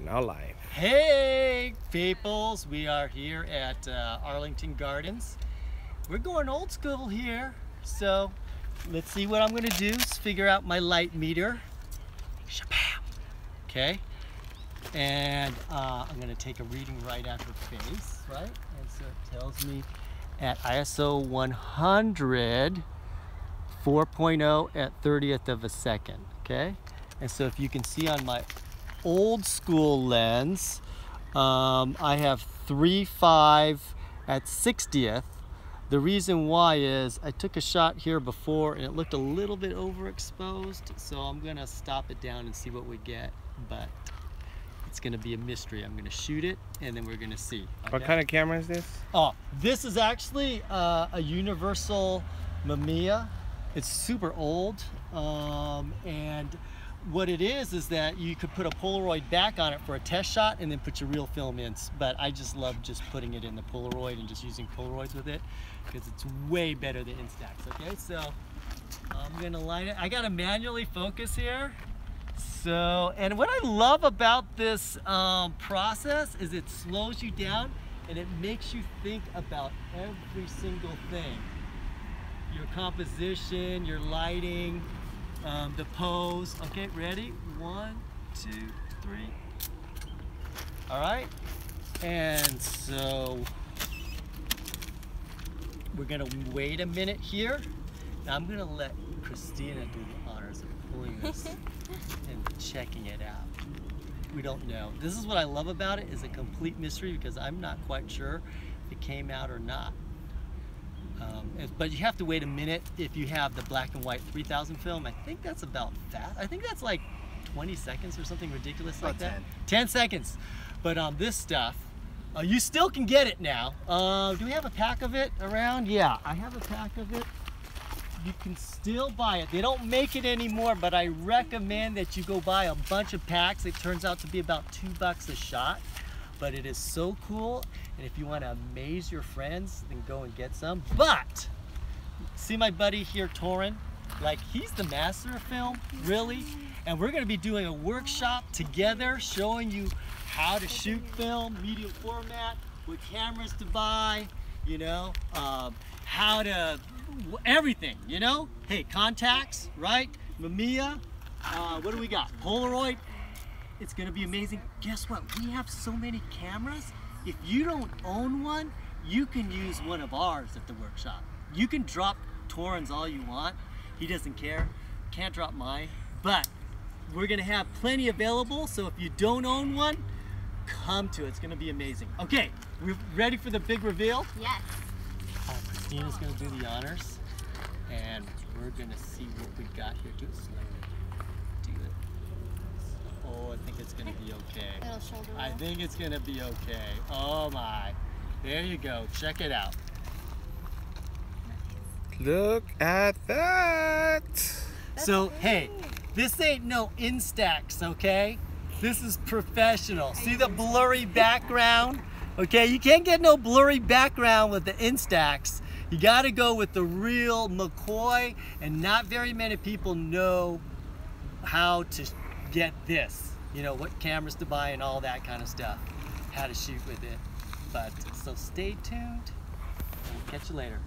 and our life. Hey peoples, we are here at Arlington Gardens. We're going old school here, so let's see what I'm going to do is figure out my light meter. Shabam! Okay, and I'm going to take a reading right at her face, right? And so it tells me at ISO 100, 4.0 at 30th of a second, okay? And so if you can see on my old school lens, I have 3.5 at 60th. The reason why is I took a shot here before and it looked a little bit overexposed, so I'm gonna stop it down and see what we get, but it's gonna be a mystery. I'm gonna shoot it and then we're gonna see. Okay? What kind of camera is this? Oh, this is actually a universal Mamiya. It's super old, and what it is that you could put a Polaroid back on it for a test shot and then put your real film in. But I just love just putting it in the Polaroid and just using Polaroids with it because it's way better than Instax. Okay, so I'm gonna line it. I gotta manually focus here. So, and what I love about this process is it slows you down and it makes you think about every single thing. Your composition, your lighting, the pose. Okay, ready? 1, 2, 3. All right, and so we're gonna wait a minute here. Now I'm gonna let Christina do the honors of pulling this and checking it out. We don't know. This is what I love about it, is a complete mystery because I'm not quite sure if it came out or not. But you have to wait a minute if you have the black and white 3000 film. I think that's about fast. I think that's like 20 seconds or something ridiculous like that. 10 seconds. But this stuff, you still can get it now. Do we have a pack of it around? Yeah, I have a pack of it. You can still buy it. They don't make it anymore, but I recommend that you go buy a bunch of packs. It turns out to be about $2 a shot. But it is so cool, and if you want to amaze your friends, then go and get some. But see my buddy here, Torin, like he's the master of film, really, and we're going to be doing a workshop together showing you how to shoot film, medium format, what cameras to buy, you know, how to, everything, you know. Hey, contacts, right? Mamiya, what do we got? Polaroid. It's gonna be amazing. Guess what? We have so many cameras. If you don't own one, you can use one of ours at the workshop. You can drop Torin's all you want. He doesn't care. Can't drop mine. But we're gonna have plenty available, so if you don't own one, come to it. It's gonna be amazing. Okay, we're ready for the big reveal? Yes. Christina's gonna do the honors, and we're gonna see what we got here. Do it slowly. Do it. Oh, I think it's gonna be okay. It'll shoulder roll. I think it's gonna be okay. Oh my. There you go. Check it out. Look at that. So, hey, this ain't no Instax, okay? This is professional. See the blurry background? Okay, you can't get no blurry background with the Instax. You gotta go with the real McCoy, and not very many people know how to get this, you know, what cameras to buy and all that kind of stuff, how to shoot with it. But so stay tuned, and we'll catch you later.